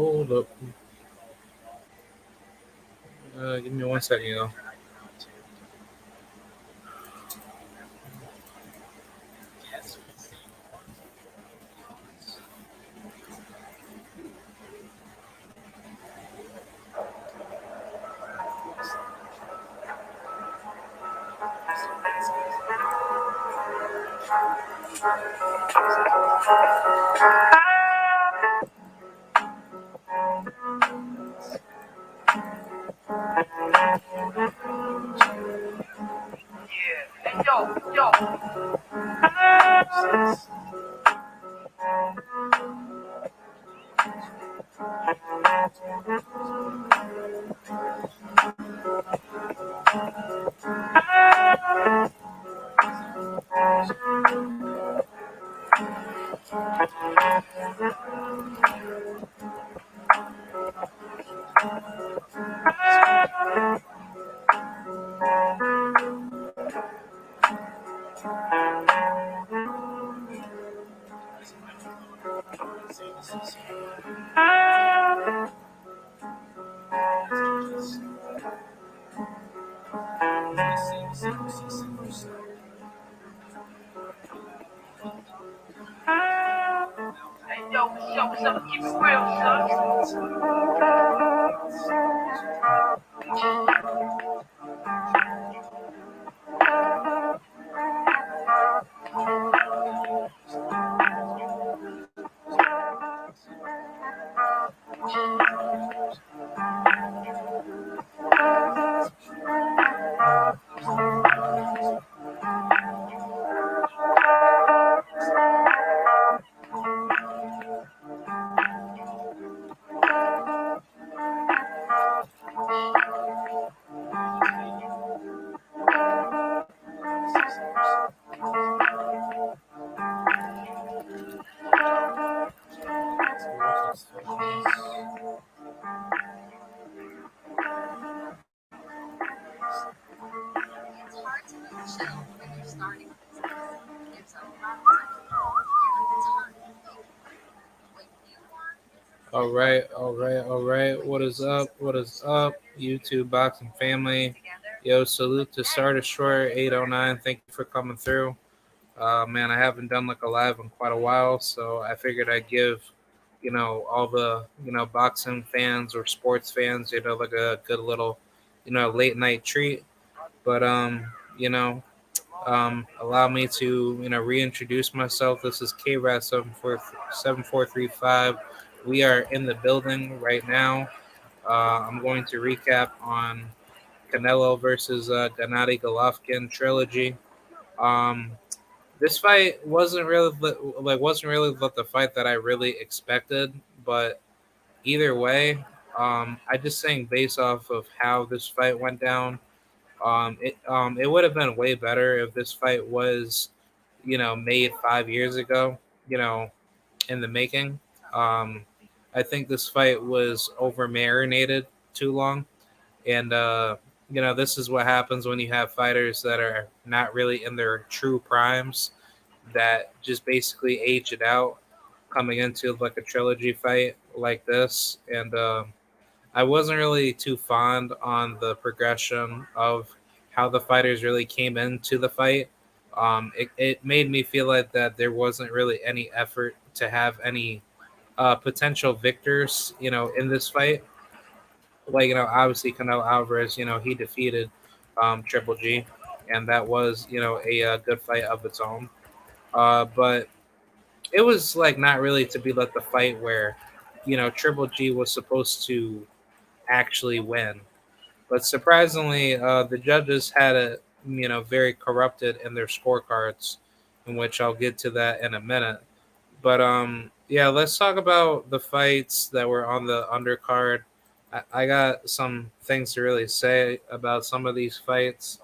Hold up. Give me 1 second, All right, all right, all right. What is up? What is up? YouTube boxing family. Yo, salute to Starter Short 809. Thank you for coming through. Man, I haven't done like a live in quite a while, so I figured I'd give, all the, boxing fans or sports fans, like a good little, late night treat. But you know, allow me to, reintroduce myself. This is KRAT 7435. We are in the building right now. I'm going to recap on Canelo versus Gennady Golovkin trilogy. Um, this fight wasn't really the fight that I really expected, but either way, I just think based off of how this fight went down, it would have been way better if this fight was, made 5 years ago, you know, in the making. Um, I think this fight was over marinated too long, and this is what happens when you have fighters that are not really in their true primes, that just basically age it out coming into like a trilogy fight like this, and I wasn't really too fond on the progression of how the fighters really came into the fight. It made me feel like that there wasn't really any effort to have any potential victors, in this fight. Like, obviously Canelo Alvarez, he defeated Triple G, and that was, a good fight of its own. But it was like not really to be like the fight where, Triple G was supposed to actually win. But surprisingly, the judges had it, very corrupted in their scorecards, in which I'll get to that in a minute. But yeah, let's talk about the fights that were on the undercard. I got some things to really say about some of these fights.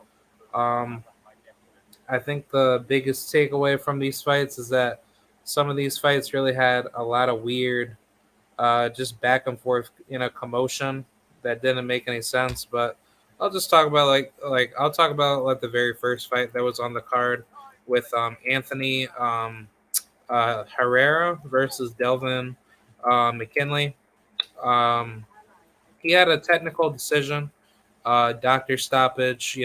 Um, I think the biggest takeaway from these fights is that some of these fights really had a lot of weird, just back and forth, commotion that didn't make any sense. But I'll just talk about like I'll talk about like the very first fight that was on the card with Anthony Herrera versus Delvin McKinley. Um, he had a technical decision, doctor stoppage,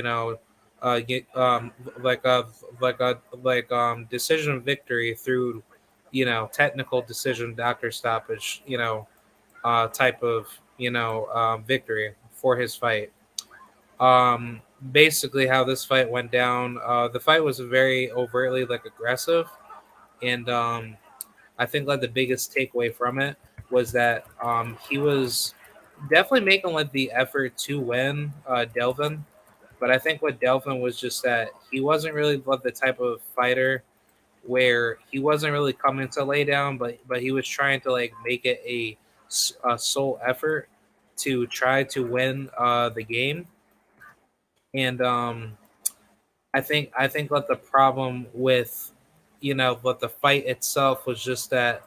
like a decision victory through, technical decision, doctor stoppage, type of victory for his fight. Um, Basically, how this fight went down, the fight was very overtly like aggressive, and I think like the biggest takeaway from it was that he was definitely making like the effort to win Delvin, but I think what Delvin was just that he wasn't really like the type of fighter where he wasn't really coming to lay down, but he was trying to like make it a sole effort to try to win the game. And I think what the problem with what the fight itself was just that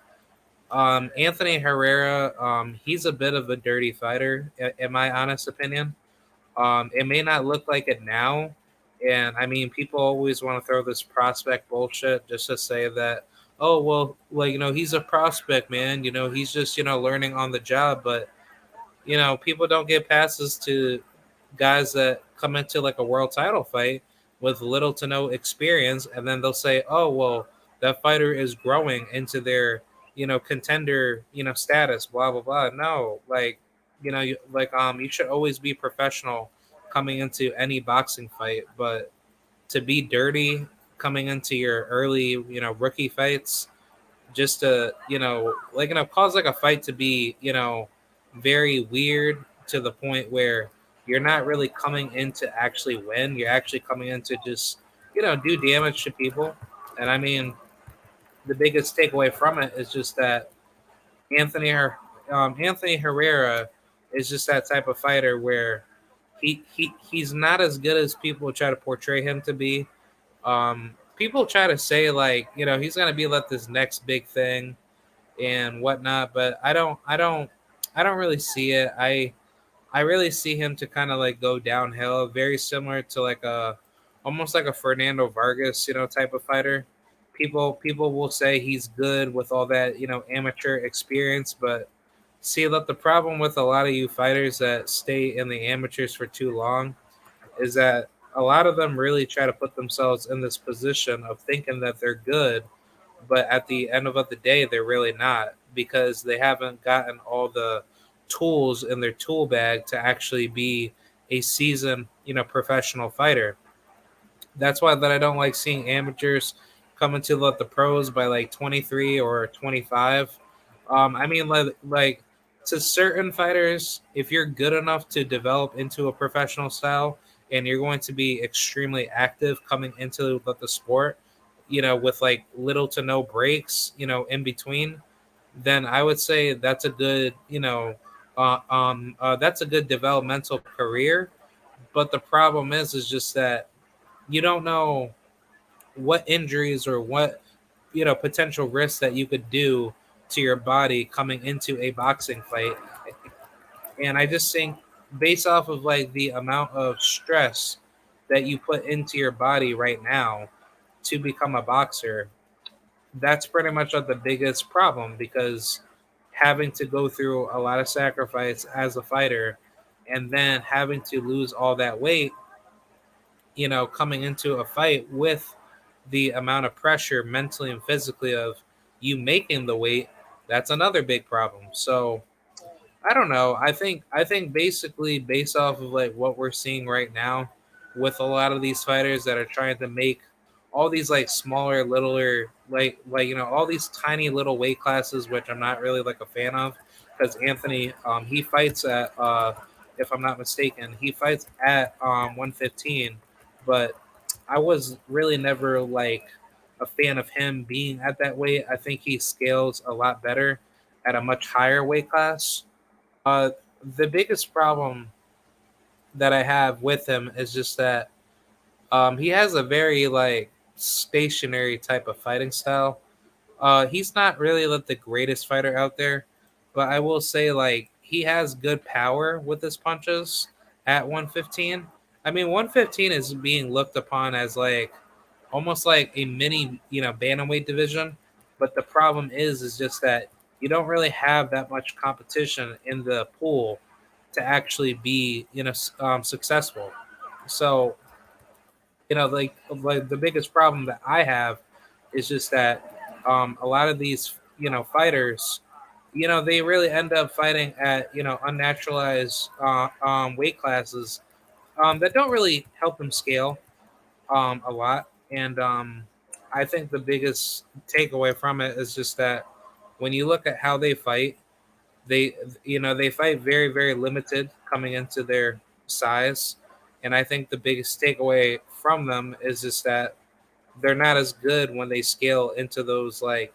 Anthony Herrera, he's a bit of a dirty fighter, in my honest opinion. It may not look like it now, and I mean, people always want to throw this prospect bullshit just to say that, oh well, like he's a prospect, man. He's just learning on the job, but people don't get passes to guys that come into like a world title fight with little to no experience, and then they'll say, "Oh, well, that fighter is growing into their, contender, status." Blah blah blah. No, like, you should always be professional coming into any boxing fight, but to be dirty coming into your early, rookie fights, just to cause like a fight to be very weird to the point where you're not really coming in to actually win, you're actually coming in to just do damage to people. And I mean, the biggest takeaway from it is just that Anthony Herrera is just that type of fighter where he's not as good as people try to portray him to be. People try to say like he's gonna be like this next big thing and whatnot, but I don't really see it. I really see him to kind of like go downhill, very similar to like a almost like a Fernando Vargas, type of fighter. People will say he's good with all that, amateur experience, but see that the problem with a lot of you fighters that stay in the amateurs for too long is that a lot of them really try to put themselves in this position of thinking that they're good, but at the end of the day, they're really not because they haven't gotten all the tools in their tool bag to actually be a seasoned, professional fighter. That's why that I don't like seeing amateurs come into the pros by like 23 or 25. I mean, like to certain fighters, if you're good enough to develop into a professional style and you're going to be extremely active coming into the sport, with like little to no breaks, in between, then I would say that's a good, that's a good developmental career. But the problem is just that you don't know what injuries or what potential risks that you could do to your body coming into a boxing fight. And I just think based off of like the amount of stress that you put into your body right now to become a boxer, that's pretty much the biggest problem because having to go through a lot of sacrifice as a fighter and then having to lose all that weight, coming into a fight with the amount of pressure mentally and physically of you making the weight, that's another big problem. So I don't know. I think basically based off of like what we're seeing right now with a lot of these fighters that are trying to make all these like smaller, littler, like all these tiny little weight classes, which I'm not really like a fan of, because Anthony, he fights at if I'm not mistaken, he fights at 115, but I was really never like a fan of him being at that weight. I think he scales a lot better at a much higher weight class. uh, the biggest problem that I have with him is just that he has a very like stationary type of fighting style. He's not really like the greatest fighter out there, but I will say like he has good power with his punches at 115. I mean, 115 is being looked upon as like almost like a mini, bantamweight division. But the problem is just that you don't really have that much competition in the pool to actually be successful. So like the biggest problem that I have is just that a lot of these fighters, they really end up fighting at unnaturalized weight classes that don't really help them scale a lot. And I think the biggest takeaway from it is just that when you look at how they fight, they they fight very very limited coming into their size, and I think the biggest takeaway from them is just that they're not as good when they scale into those like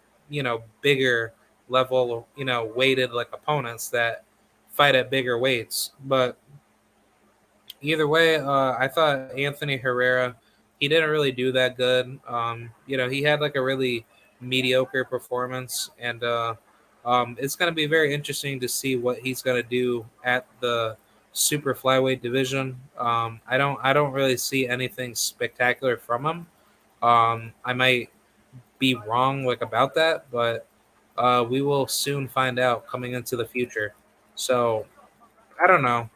bigger level weighted like opponents that fight at bigger weights. But either way, I thought Anthony Herrera, he didn't really do that good. He had like a really mediocre performance, and it's going to be very interesting to see what he's going to do at the super flyweight division. I don't really see anything spectacular from him. I might be wrong like about that, but we will soon find out coming into the future. So I don't know.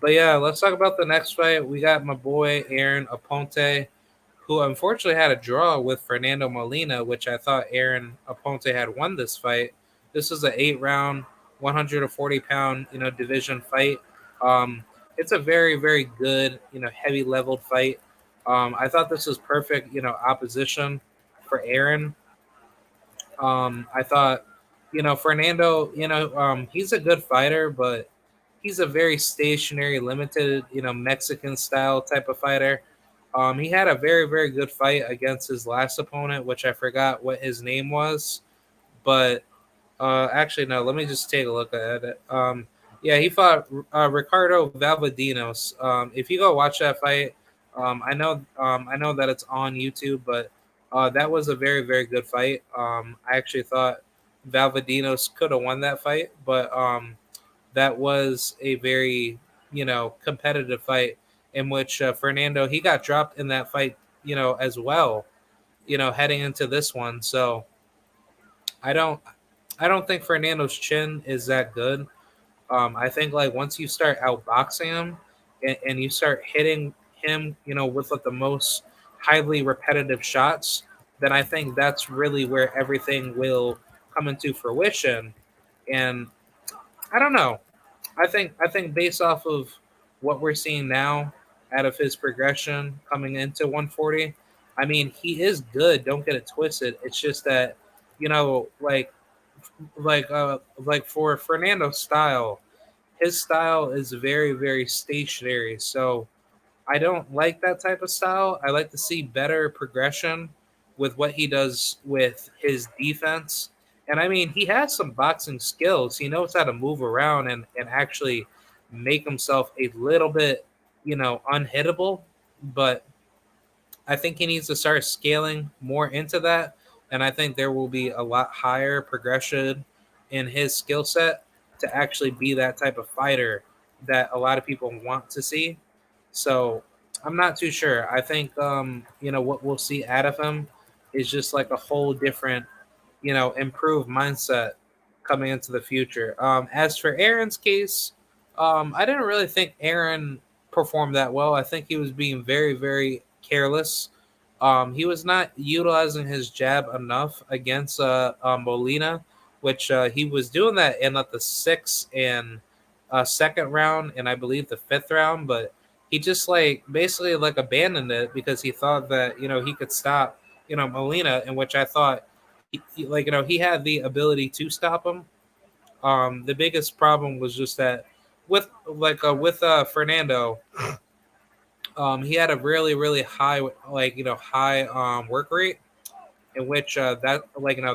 But yeah, let's talk about the next fight. We got my boy Aaron Aponte, who unfortunately had a draw with Fernando Molina, which I thought Aaron Aponte had won this fight. This is an 8 round, 140 pound, division fight. Um, it's a very, very good, heavy leveled fight. I thought this was perfect, opposition for Aaron. I thought, Fernando, he's a good fighter, but he's a very stationary, limited, Mexican style type of fighter. He had a very, very good fight against his last opponent, which I forgot what his name was, but actually, no. Let me just take a look at it. Yeah, he fought Ricardo Valvadinos. If you go watch that fight, I know that it's on YouTube, but that was a very, very good fight. I actually thought Valvadinos could have won that fight, but that was a very, competitive fight in which Fernando he got dropped in that fight, as well. Heading into this one, so I don't I don't think Fernando's chin is that good. I think like once you start outboxing him and you start hitting him, with like the most highly repetitive shots, then I think that's really where everything will come into fruition. And I don't know. I think based off of what we're seeing now out of his progression coming into 140, I mean he is good. Don't get it twisted. It's just that like for Fernando's style, his style is very very stationary. So I don't like that type of style. I like to see better progression with what he does with his defense. And I mean, he has some boxing skills. He knows how to move around and actually make himself a little bit, unhittable. But I think he needs to start scaling more into that. And I think there will be a lot higher progression in his skill set to actually be that type of fighter that a lot of people want to see. So I'm not too sure. I think what we'll see out of him is just like a whole different improved mindset coming into the future. As for Aaron's case, I didn't really think Aaron performed that well. I think he was being very, very careless. He was not utilizing his jab enough against Molina, which he was doing that in like the sixth and second round, and I believe the fifth round, but he just like basically like abandoned it because he thought that he could stop Molina, in which I thought like he had the ability to stop him. The biggest problem was just that with Fernando, he had a really really high high work rate, in which that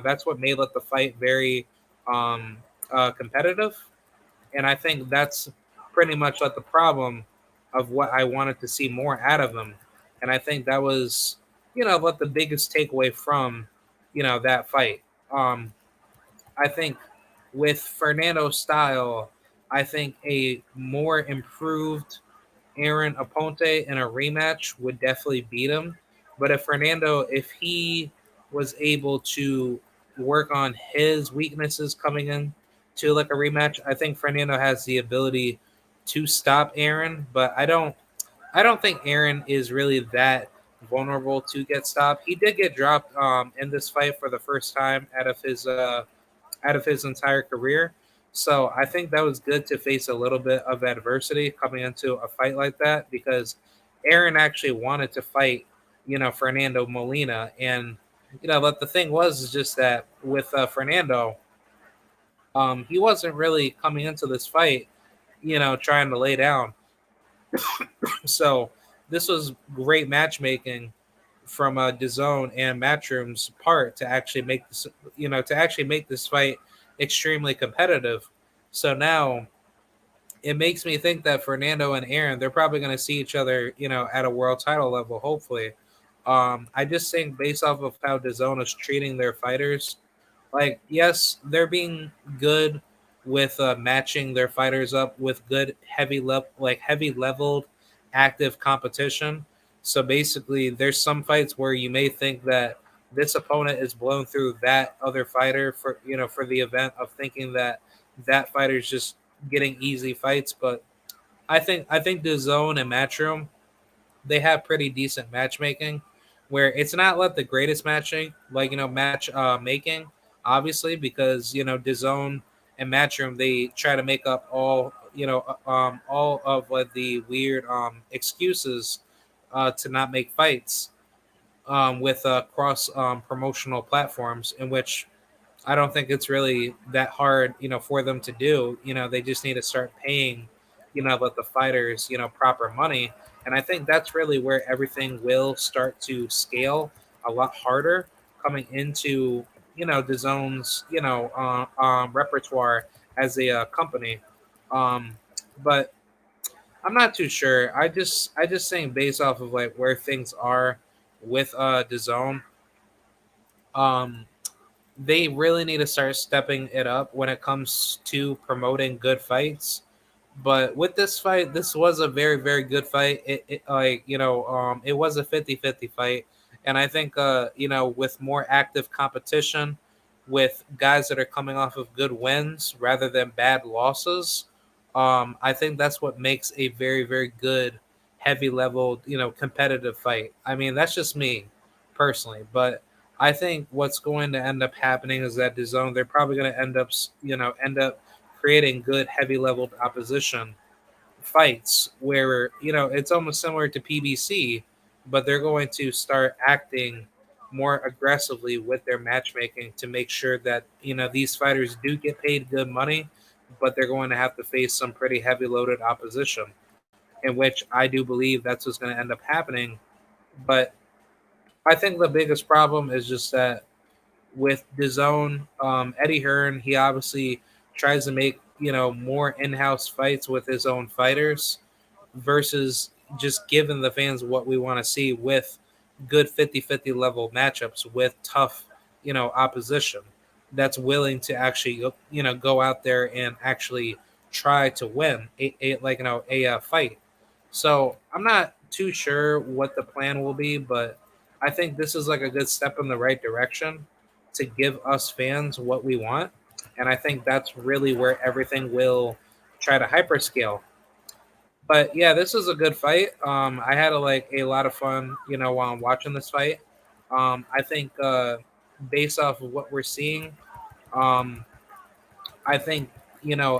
that's what made the fight very um, competitive, and I think that's pretty much like the problem of what I wanted to see more out of him, and I think that was what the biggest takeaway from that fight. I think with Fernando's style, I think a more improved Aaron Aponte in a rematch would definitely beat him. But if he was able to work on his weaknesses coming in to like a rematch. I think Fernando has the ability to stop Aaron, but I don't think Aaron is really that vulnerable to get stopped. He did get dropped in this fight for the first time out of his entire career. So I think that was good to face a little bit of adversity coming into a fight like that because Aaron actually wanted to fight, Fernando Molina, and but the thing was is just that with Fernando, he wasn't really coming into this fight, trying to lay down. So this was great matchmaking from DAZN and Matchroom's part to actually make this, fight extremely competitive. So now it makes me think that Fernando and Aaron, they're probably going to see each other, at a world title level, hopefully. I just think based off of how DAZN is treating their fighters, like, yes, they're being good with matching their fighters up with good heavy leveled active competition. So basically, there's some fights where you may think that this opponent is blown through that other fighter for the event of thinking that that fighter is just getting easy fights. But I think the zone and Matchroom, they have pretty decent matchmaking where it's not like the greatest matching match making, obviously, because DAZN and Matchroom, they try to make up all of like the weird excuses to not make fights with cross promotional platforms, in which I don't think it's really that hard, for them to do. They just need to start paying, let the fighters, proper money. And I think that's really where everything will start to scale a lot harder coming into, the zone's, repertoire as a company. Um, but I'm not too sure. I just think based off of like where things are with the zone, um, they really need to start stepping it up when it comes to promoting good fights. But with this fight, this was a very, very good fight. It was a 50-50 fight. And I think, with more active competition, with guys that are coming off of good wins rather than bad losses, I think that's what makes a very, very good, heavy level, competitive fight. I mean, that's just me personally. But I think what's going to end up happening is that the zone, they're probably going to end up creating good heavy leveled opposition fights where it's almost similar to PBC, but they're going to start acting more aggressively with their matchmaking to make sure that these fighters do get paid good money, but they're going to have to face some pretty heavy loaded opposition, in which I do believe that's what's going to end up happening. But I think the biggest problem is just that with his own Eddie Hearn, he obviously tries to make more in-house fights with his own fighters versus just giving the fans what we want to see with good 50-50 level matchups with tough opposition that's willing to actually go out there and actually try to win a fight. So I'm not too sure what the plan will be, but I think this is like a good step in the right direction to give us fans what we want. And I think that's really where everything will try to hyperscale. But yeah, this is a good fight. I had a lot of fun, while I'm watching this fight. I think based off of what we're seeing, um, I think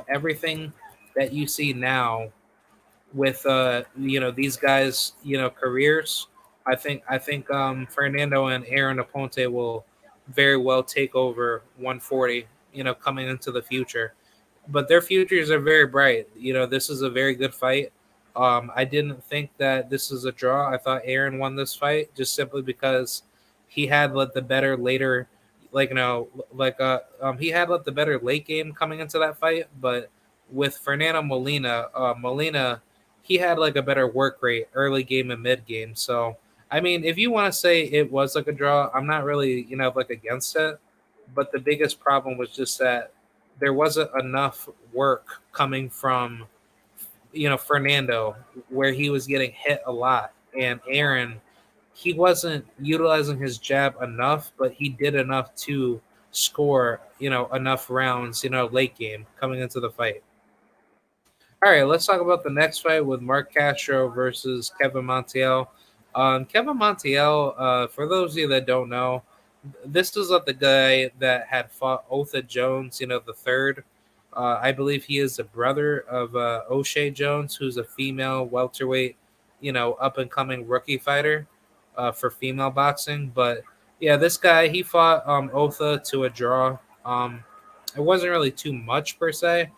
everything that you see now with these guys careers. I think Fernando and Aaron Aponte will very well take over 140 coming into the future, but their futures are very bright. This is a very good fight. I didn't think that this is a draw. I thought Aaron won this fight just simply because he had the better later, he had the better late game coming into that fight. But with Fernando Molina, he had a better work rate early game and mid game. So I mean, if you want to say it was a draw, I'm not really against it. But the biggest problem was just that there wasn't enough work coming from Fernando, where he was getting hit a lot, and Aaron, he wasn't utilizing his jab enough, but he did enough to score, enough rounds, late game coming into the fight. All right, let's talk about the next fight with Mark Castro versus Kevin Montiel. Kevin Montiel, for those of you that don't know, this is the guy that had fought Otha Jones, the third. I believe he is the brother of O'Shea Jones, who's a female welterweight, up and coming rookie fighter for female boxing. But yeah, this guy, he fought Otha to a draw. It wasn't really too much per se.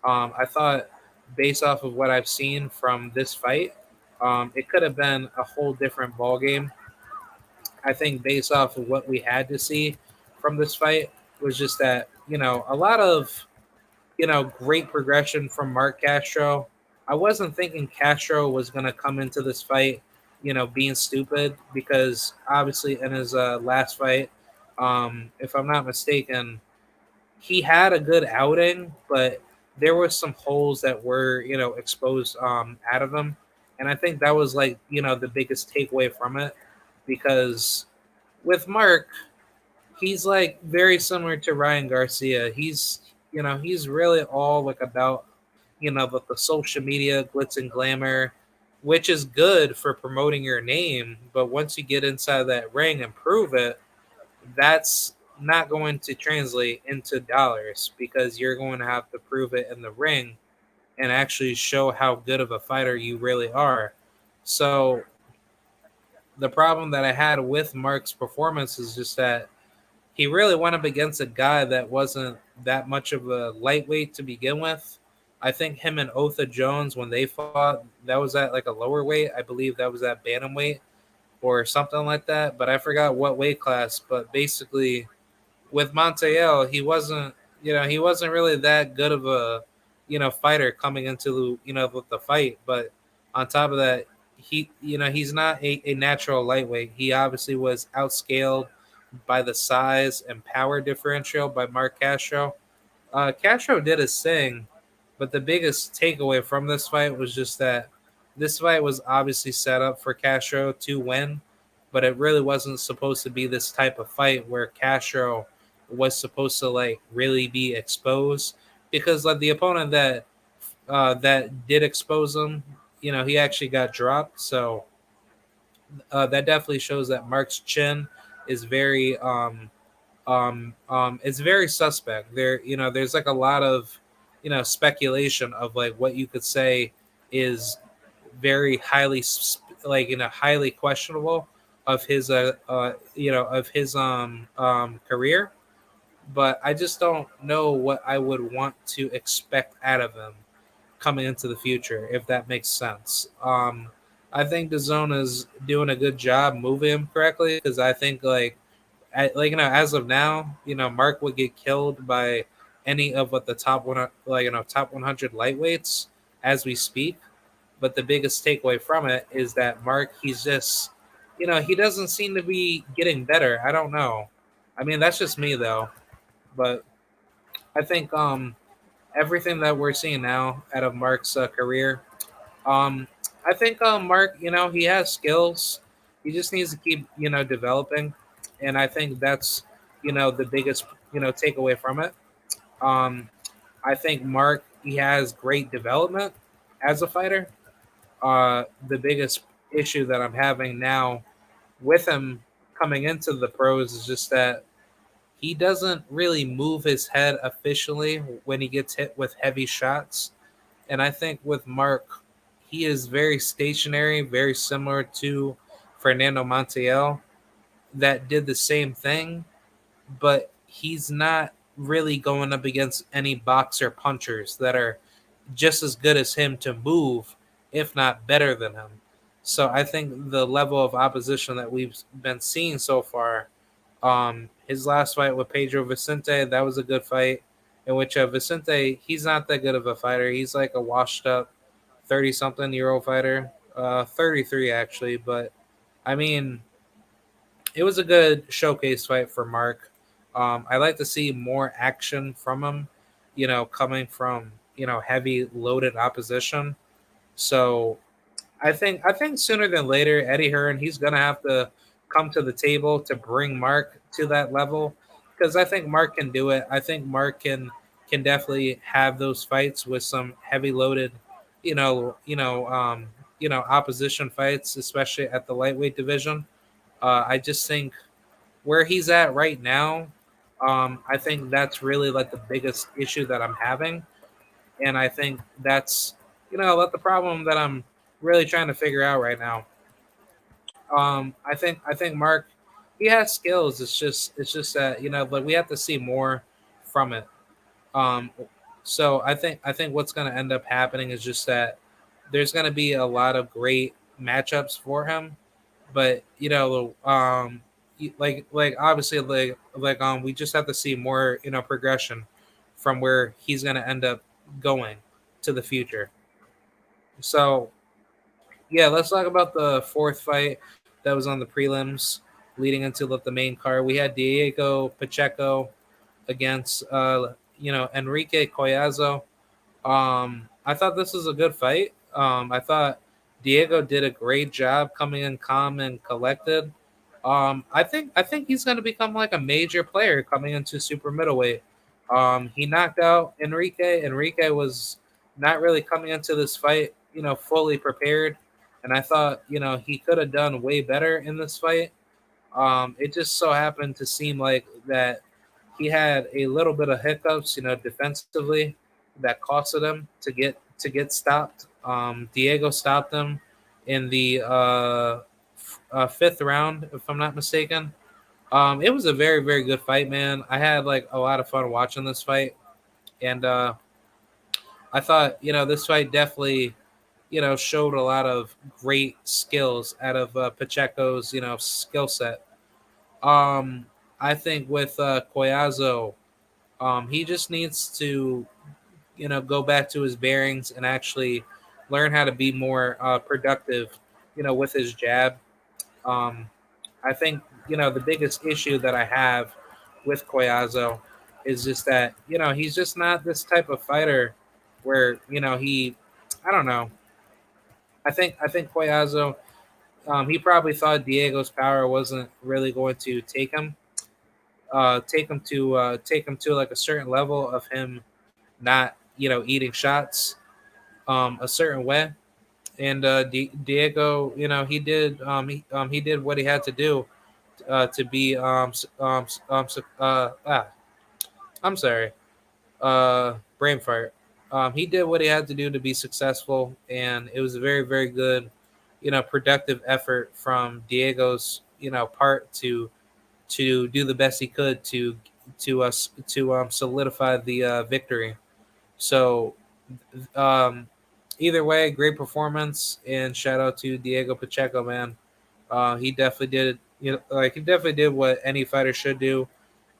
I thought, based off of what I've seen from this fight, it could have been a whole different ball game. I think based off of what we had to see from this fight was just that, a lot of, great progression from Mark Castro. I wasn't thinking Castro was going to come into this fight, being stupid because obviously in his last fight, if I'm not mistaken, he had a good outing, but there were some holes that were, exposed out of him. And I think that was like, the biggest takeaway from it because with Mark, he's like very similar to Ryan Garcia. He's really all like about, the social media glitz and glamour, which is good for promoting your name. But once you get inside that ring and prove it, that's not going to translate into dollars because you're going to have to prove it in the ring and actually show how good of a fighter you really are. So the problem that I had with Mark's performance is just that he really went up against a guy that wasn't that much of a lightweight to begin with. I think him and Otha Jones, when they fought, that was at like a lower weight. I believe that was at bantamweight or something like that. But I forgot what weight class. But basically, with Montiel, he wasn't really that good of a, fighter coming into, the fight. But on top of that, he's not a natural lightweight. He obviously was outscaled by the size and power differential by Mark Castro. Castro did his thing, but the biggest takeaway from this fight was just that this fight was obviously set up for Castro to win, but it really wasn't supposed to be this type of fight where Castro was supposed to like really be exposed because like the opponent that did expose him, he actually got dropped. So that definitely shows that Mark's chin is very it's very suspect. There's like a lot of, speculation of like what you could say is very highly, like, highly questionable of his, of his career. But I just don't know what I would want to expect out of him coming into the future, if that makes sense. I think the zone is doing a good job moving him correctly because I think as of now, Mark would get killed by any of what the top one, top 100 lightweights as we speak. But the biggest takeaway from it is that Mark, he's just, he doesn't seem to be getting better. I don't know. I mean, that's just me though. But I think everything that we're seeing now out of Mark's career, um, I think Mark, he has skills. He just needs to keep, developing, and I think that's, the biggest, takeaway from it. Um, I think Mark, he has great development as a fighter. The biggest issue that I'm having now with him coming into the pros is just that he doesn't really move his head efficiently when he gets hit with heavy shots. And I think with Mark, he is very stationary, very similar to Fernando Montiel, that did the same thing, but he's not really going up against any boxer punchers that are just as good as him to move, if not better than him. So I think the level of opposition that we've been seeing so far, his last fight with Pedro Vicente, that was a good fight. In which Vicente, he's not that good of a fighter. He's like a washed up 30-something-year-old fighter, 33 actually. But I mean, it was a good showcase fight for Mark. I like to see more action from him, coming from, heavy loaded opposition. So I think sooner than later, Eddie Hearn, he's gonna have to come to the table to bring Mark to that level. because I think Mark can do it. I think Mark can definitely have those fights with some heavy loaded, opposition fights, especially at the lightweight division. I just think where he's at right now, I think that's really like the biggest issue that I'm having, and I think that's the problem that I'm really trying to figure out right now. I think Mark, he has skills. It's just that but we have to see more from it. Um, so I think what's going to end up happening is just that there's going to be a lot of great matchups for him, but like obviously we just have to see more progression from where he's going to end up going to the future. So yeah, let's talk about the fourth fight that was on the prelims leading into the main card. We had Diego Pacheco against Enrique Collazo. I thought this was a good fight. I thought Diego did a great job coming in calm and collected. I think he's going to become like a major player coming into super middleweight. He knocked out Enrique. Enrique was not really coming into this fight, fully prepared, and I thought he could have done way better in this fight. It just so happened to seem like that he had a little bit of hiccups, defensively that costed him to get stopped. Diego stopped him in the fifth round, if I'm not mistaken. It was a very very good fight, man. I had like a lot of fun watching this fight, and I thought this fight definitely showed a lot of great skills out of Pacheco's skill set. Um, I think with Collazo, he just needs to go back to his bearings and actually learn how to be more productive, with his jab. Um, I think the biggest issue that I have with Collazo is just that he's just not this type of fighter where I don't know. I think Collazo, he probably thought Diego's power wasn't really going to take him to like a certain level of him not eating shots a certain way. And Diego, he did what he had to do to be I'm sorry, brain fart. He did what he had to do to be successful, and it was a very very good productive effort from Diego's part to do the best he could to solidify the victory. So either way, great performance, and shout out to Diego Pacheco, man. He definitely did, he definitely did what any fighter should do.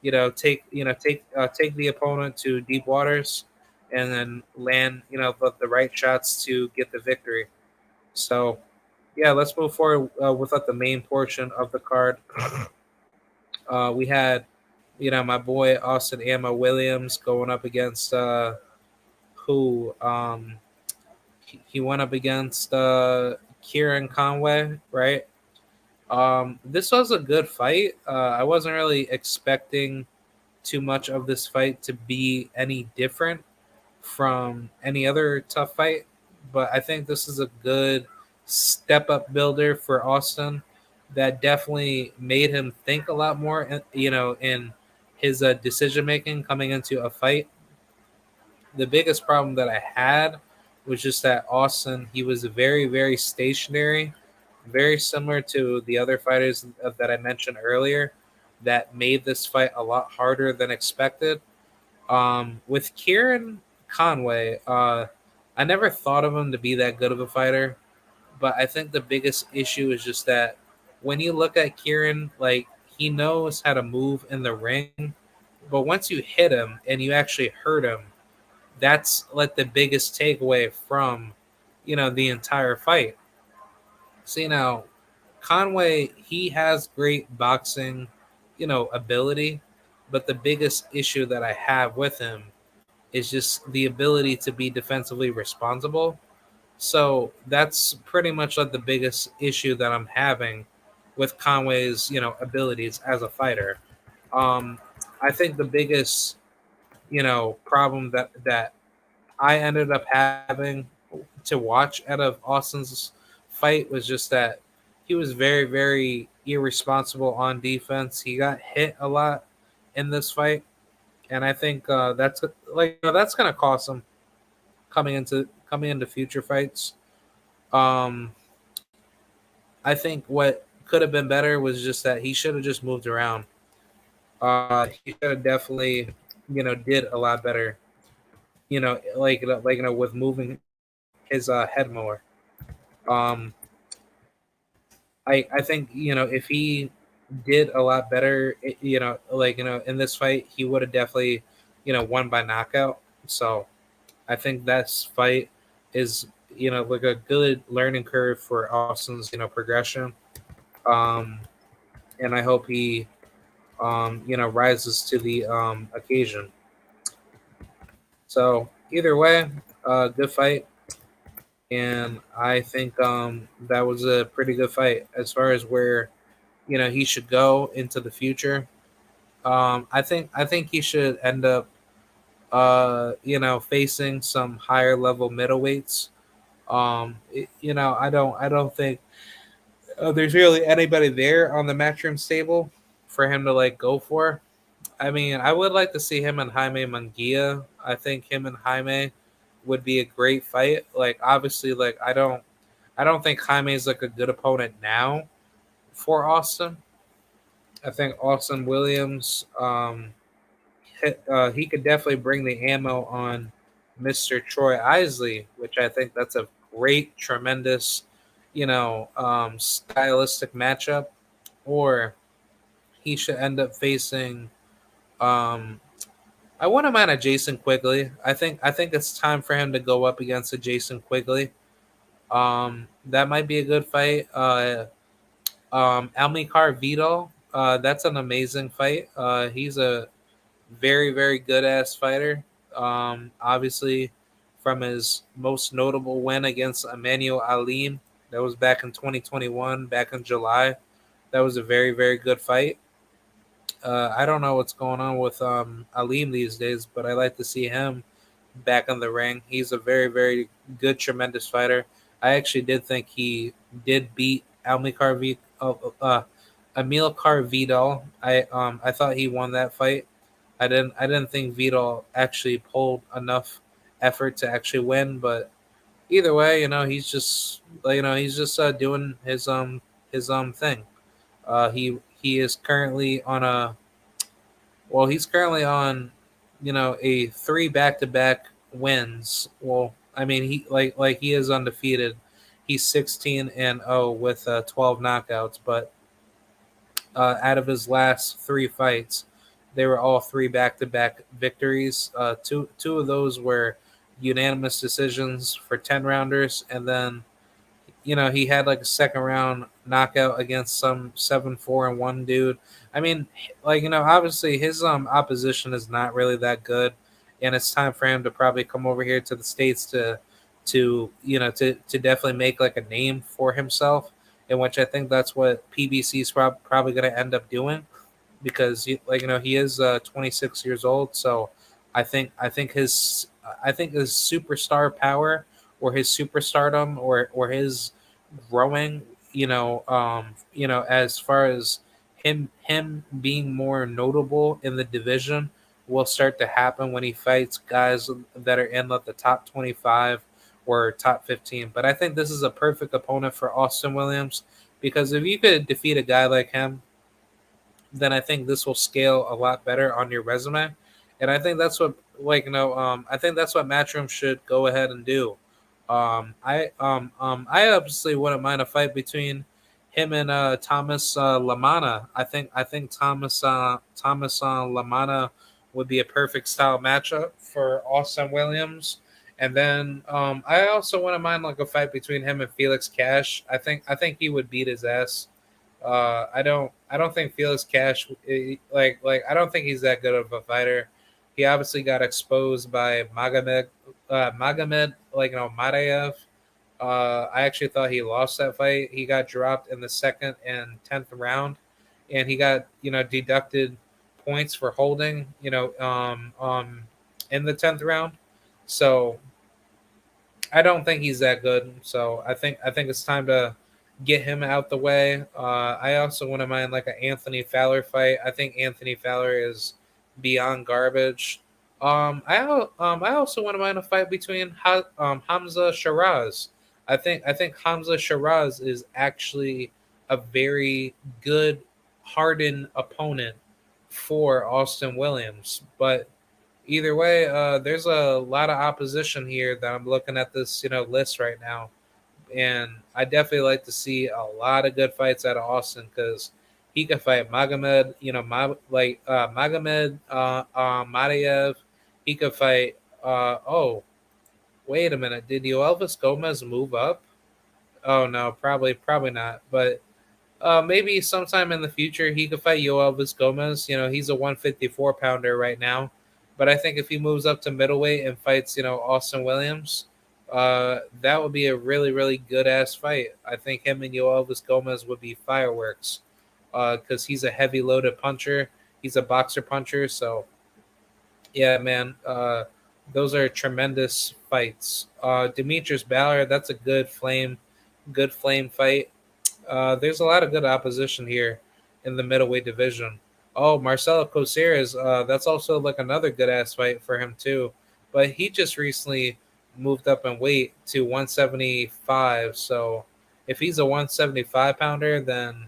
Take the opponent to deep waters, and then land the right shots to get the victory. So yeah, let's move forward with the main portion of the card. We had my boy Austin Amma Williams going up against who he went up against Kieran Conway, right? This was a good fight. I wasn't really expecting too much of this fight to be any different from any other tough fight, but I think this is a good step up builder for Austin that definitely made him think a lot more, in his decision making coming into a fight. The biggest problem that I had was just that Austin, he was very very stationary, very similar to the other fighters that I mentioned earlier that made this fight a lot harder than expected. With Kieran Conway, I never thought of him to be that good of a fighter, but I think the biggest issue is just that when you look at Kieran, like he knows how to move in the ring, but once you hit him and you actually hurt him, that's like the biggest takeaway from the entire fight. See now, Conway, he has great boxing, ability, but the biggest issue that I have with him is just the ability to be defensively responsible. So that's pretty much like the biggest issue that I'm having with Conway's, abilities as a fighter. Um, I think the biggest, problem that I ended up having to watch out of Austin's fight was just that he was very, very irresponsible on defense. He got hit a lot in this fight, and I think that's that's gonna cost him coming into future fights. Um, I think what could have been better was just that he should have just moved around. He should have definitely, did a lot better. With moving his head more. Um, I think if he did a lot better, in this fight, he would have definitely won by knockout. So I think this fight is like a good learning curve for Austin's progression. Um, and I hope he rises to the occasion. So either way, good fight, and I think that was a pretty good fight as far as where he should go into the future. I think he should end up facing some higher level middleweights. I don't think there's really anybody there on the matchroom stable for him to like go for. I mean, I would like to see him and Jaime Munguia. I think him and Jaime would be a great fight. Like obviously, like I don't think Jaime is like a good opponent now for Austin. I think Austin Williams, he could definitely bring the ammo on Mr. Troy Isley, which I think that's a great, tremendous, stylistic matchup. Or he should end up facing. Um, I wouldn't mind a Jason Quigley. I think it's time for him to go up against a Jason Quigley. That might be a good fight. Almikar Vito. That's an amazing fight. He's a very, very good ass fighter. Obviously, from his most notable win against Emmanuel Alim, that was back in 2021, back in July. That was a very, very good fight. I don't know what's going on with Alim these days, but I like to see him back in the ring. He's a very, very good, tremendous fighter. I actually did think he did beat Emil Carvidal. I thought he won that fight. I didn't think Vidal actually pulled enough effort to actually win, but either way, he's just doing his thing. He is currently on he's currently on a three back-to-back wins. Well, I mean like he is undefeated. He's 16-0 with 12 knockouts, but out of his last three fights, they were all three back-to-back victories. Two of those were unanimous decisions for 10 rounders, and then he had like a second round knockout against some 7-4-1 dude. I mean, obviously his opposition is not really that good, and it's time for him to probably come over here to the states to definitely make like a name for himself, in which I think that's what PBC is probably going to end up doing, because he is 26 years old. So I think his superstar power, or his superstardom, or his growing, as far as him being more notable in the division, will start to happen when he fights guys that are in like the top 25 or top 15. But I think this is a perfect opponent for Austin Williams, because if you could defeat a guy like him, then I think this will scale a lot better on your resume. And I think that's what I think that's what Matchroom should go ahead and do. I obviously wouldn't mind a fight between him and Thomas Lamana. I think Thomas Lamana would be a perfect style matchup for Austin Williams. And then I also wouldn't mind like a fight between him and Felix Cash. I think he would beat his ass. I don't think Felix Cash, I don't think he's that good of a fighter. He obviously got exposed by Magomed Marayev. I actually thought he lost that fight. He got dropped in the second and 10th round, and he got deducted points for holding, in the 10th round. So I don't think he's that good. So I think it's time to get him out the way. I also wouldn't mind like an Anthony Fowler fight. I think Anthony Fowler is beyond garbage. I also wouldn't mind a fight between Hamza Shiraz. I think Hamza Shiraz is actually a very good, hardened opponent for Austin Williams, but either way, there's a lot of opposition here that I'm looking at this, list right now, and I definitely like to see a lot of good fights out of Austin because he could fight Magomed, Magomed Matayev. He could fight. Oh, wait a minute. Did Elvis Gomez move up? Oh no, probably not. But maybe sometime in the future he could fight Yoelvis Gomez. He's a 154 pounder right now, but I think if he moves up to middleweight and fights, Austin Williams, that would be a really really good ass fight. I think him and Yoelvis Gomez would be fireworks, because he's a heavy loaded puncher. He's a boxer puncher, so yeah, man. Those are tremendous fights. Demetrius Ballard, that's a good flame fight. There's a lot of good opposition here in the middleweight division. Oh, Marcelo Coceres, that's also like another good ass fight for him too. But he just recently moved up in weight to 175. So if he's a 175 pounder, then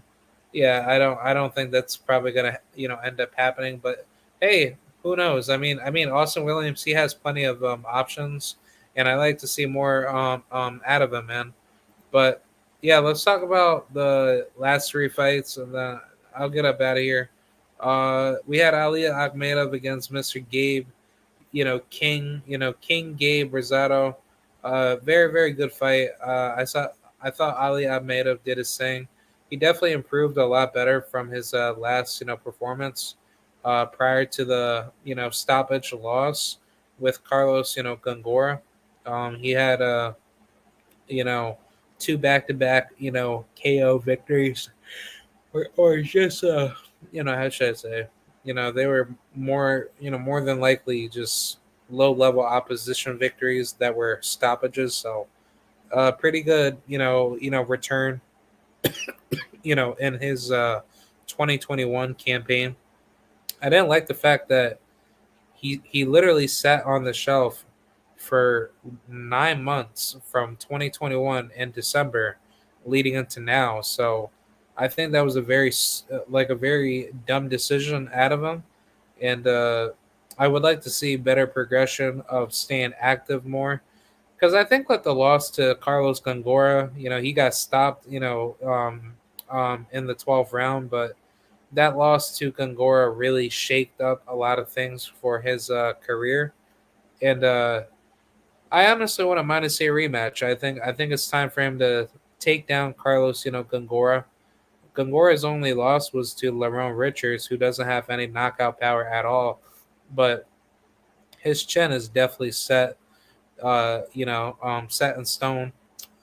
yeah, I don't think that's probably gonna end up happening. But hey, who knows? I mean, Austin Williams, he has plenty of options, and I like to see more out of him, man. But yeah, let's talk about the last three fights, and then I'll get up out of here. We had Ali Akhmedov against Mr. Gabe, King Gabe Rosado. Very very good fight. I thought Ali Akhmedov did his thing. He definitely improved a lot better from his last performance, prior to the stoppage loss with Carlos Gongora. He had you know, two back to back, KO victories, or just, how should I say, they were more than likely just low level opposition victories that were stoppages. So, pretty good, return, in his 2021 campaign. I didn't like the fact that he literally sat on the shelf for 9 months from 2021 in December leading into now. So I think that was a very dumb decision out of him, and I would like to see better progression of staying active more. Because I think with the loss to Carlos Gongora, he got stopped, in the 12th round, but that loss to Gongora really shaked up a lot of things for his career. And I honestly wouldn't mind to see a rematch. I think it's time for him to take down Carlos, Gongora. Gongora's only loss was to Lerone Richards, who doesn't have any knockout power at all. But his chin is definitely set in stone.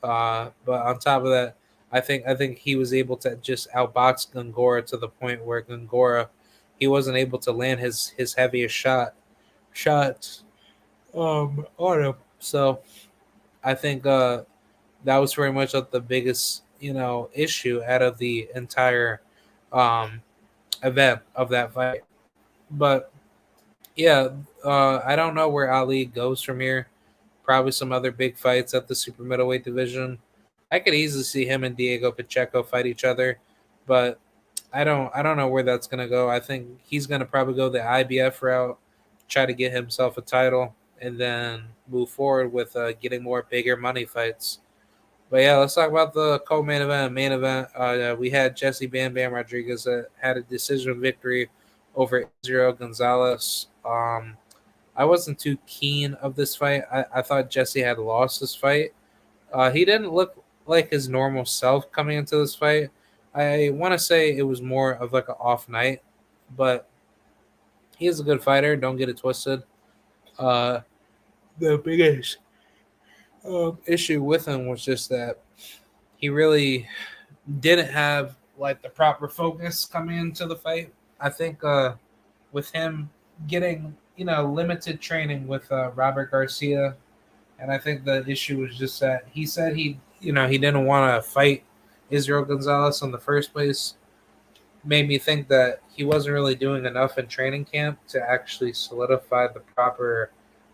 But on top of that, I think he was able to just outbox Gongora to the point where Gongora, he wasn't able to land his heaviest shots on him. So I think that was very much the biggest issue out of the entire um, event of that fight. But yeah, I don't know where Ali goes from here. Probably some other big fights at the super middleweight division. I could easily see him and Diego Pacheco fight each other, but I don't know where that's gonna go. I think he's gonna probably go the IBF route, try to get himself a title, and then move forward with getting more bigger money fights. But yeah, let's talk about the co-main event. Main event, we had Jesse Bam Bam Rodriguez that had a decision victory over Israel Gonzalez. I wasn't too keen of this fight. I thought Jesse had lost this fight. He didn't look like his normal self coming into this fight. I want to say it was more of like an off night, but he is a good fighter. Don't get it twisted. Uh, the biggest issue with him was just that he really didn't have like the proper focus coming into the fight. I think with him getting limited training with Robert Garcia, and I think the issue was just that he said he didn't want to fight Israel Gonzalez in the first place. Made me think that he wasn't really doing enough in training camp to actually solidify the proper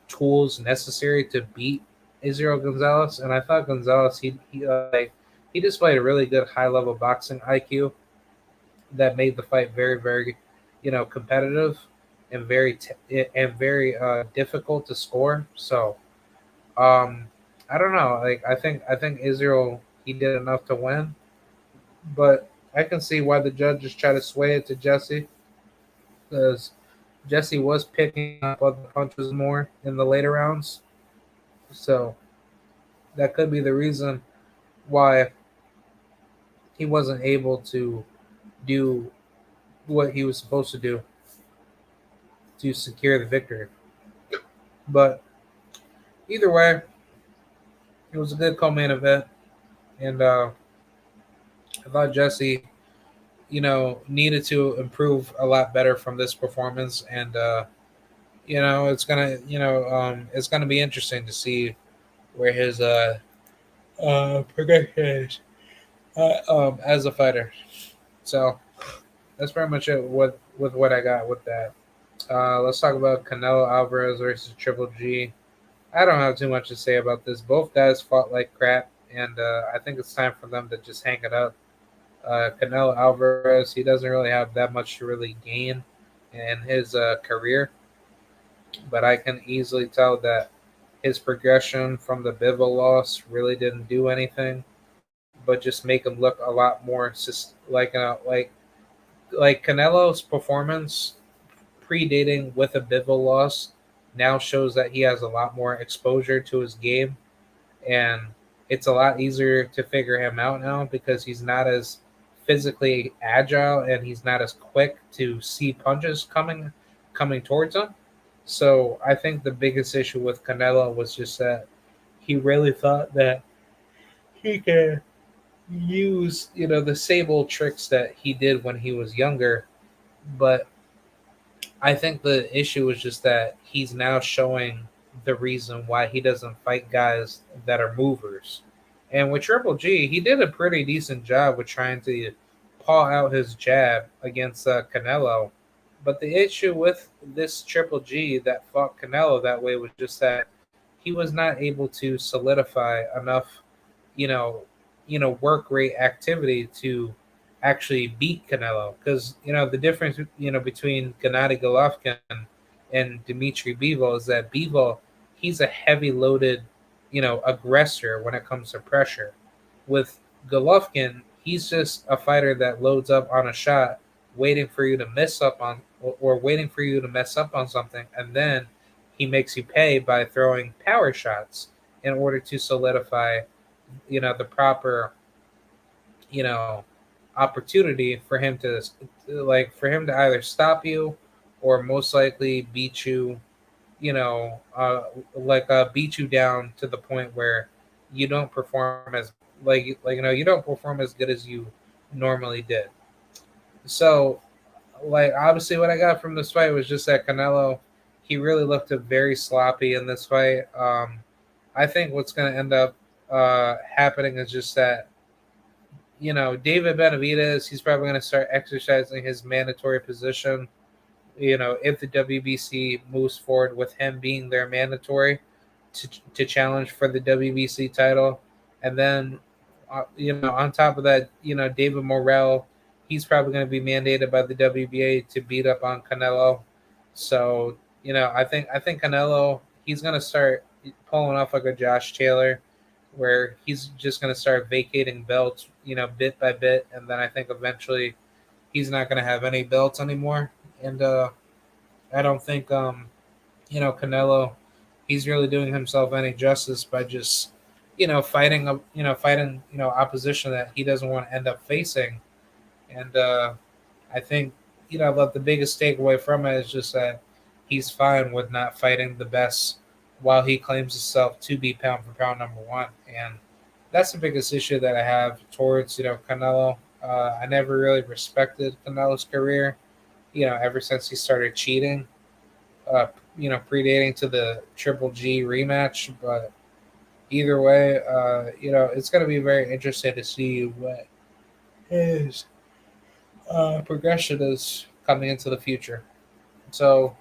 tools necessary to beat Israel Gonzalez. And I thought Gonzalez he displayed a really good high level boxing IQ that made the fight very very competitive and very difficult to score. So um, I don't know. Like I think Israel he did enough to win, but I can see why the judges try to sway it to Jesse because Jesse was picking up other punches more in the later rounds. So that could be the reason why he wasn't able to do what he was supposed to do to secure the victory. But either way, it was a good co-main event, and I thought Jesse, needed to improve a lot better from this performance, and it's gonna be interesting to see where his progression is as a fighter. So that's pretty much it with what I got with that. Let's talk about Canelo Alvarez versus Triple G. I don't have too much to say about this. Both guys fought like crap, and I think it's time for them to just hang it up. Canelo Alvarez, he doesn't really have that much to really gain in his career, but I can easily tell that his progression from the Bivol loss really didn't do anything, but just make him look a lot more like Canelo's performance predating with a Bivol loss now shows that he has a lot more exposure to his game, and it's a lot easier to figure him out now because he's not as physically agile and he's not as quick to see punches coming towards him. So I think the biggest issue with Canelo was just that he really thought that he could use the sable tricks that he did when he was younger, but I think the issue is just that he's now showing the reason why he doesn't fight guys that are movers. And with Triple G, he did a pretty decent job with trying to paw out his jab against Canelo. But the issue with this Triple G that fought Canelo that way was just that he was not able to solidify enough, you know, work rate activity to actually beat Canelo. Because the difference, between Gennady Golovkin and Dmitry Bivol is that Bivol, he's a heavy loaded, aggressor when it comes to pressure. With Golovkin, he's just a fighter that loads up on a shot, waiting for you to mess up on or waiting for you to mess up on something, and then he makes you pay by throwing power shots in order to solidify, the proper, you know, opportunity for him to either stop you or most likely beat you, beat you down to the point where you don't perform as you don't perform as good as you normally did. So, obviously, what I got from this fight was just that Canelo, he really looked very sloppy in this fight. I think what's going to end up happening is just that David Benavidez, he's probably going to start exercising his mandatory position. If the WBC moves forward with him being their mandatory to challenge for the WBC title, and then on top of that, David Morrell, he's probably going to be mandated by the WBA to beat up on Canelo. So I think Canelo, he's going to start pulling off like a Josh Taylor, where he's just going to start vacating belts, bit by bit, and then I think eventually he's not going to have any belts anymore. And I don't think Canelo, he's really doing himself any justice by just fighting opposition that he doesn't want to end up facing. And I think that the biggest takeaway from it is just that he's fine with not fighting the best while he claims himself to be pound for pound number one. And that's the biggest issue that I have towards Canelo. I never really respected Canelo's career. ever since he started cheating, uh, predating to the Triple G rematch. But either way, it's going to be very interesting to see what his progression is coming into the future. So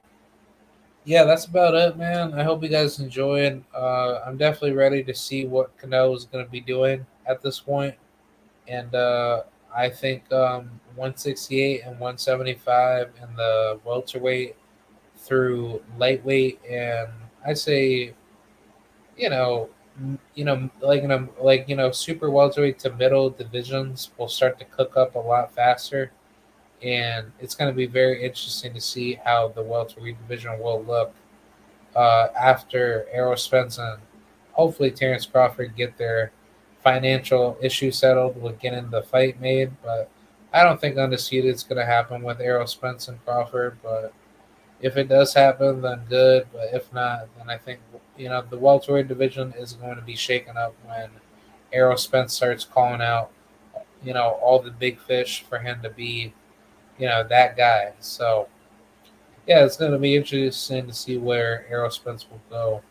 yeah, that's about it, man. I hope you guys enjoyed. I'm definitely ready to see what Canelo is going to be doing at this point, and I think 168 and 175 in the welterweight through lightweight, and I say super welterweight to middle divisions will start to cook up a lot faster, and it's going to be very interesting to see how the welterweight division will look after Errol Spence and hopefully Terrence Crawford get their financial issue settled with getting the fight made. But I don't think undisputed is going to happen with Errol Spence and Crawford. But if it does happen, then good. But if not, then I think the welterweight division is going to be shaken up when Errol Spence starts calling out all the big fish for him to be that guy. So yeah, it's going to be interesting to see where Errol Spence will go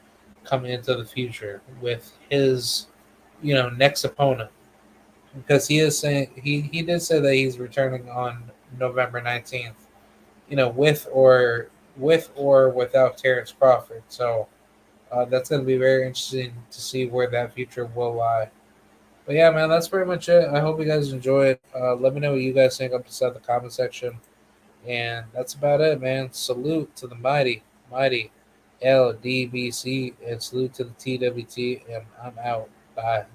coming into the future with his next opponent, because he is saying he did say that he's returning on November 19th, with or without Terrence Crawford. So that's going to be very interesting to see where that future will lie. But yeah, man, that's pretty much it. I hope you guys enjoyed. Let me know what you guys think up inside the comment section. And that's about it, man. Salute to the mighty LDBC, and salute to the TWT. And I'm out. Bye.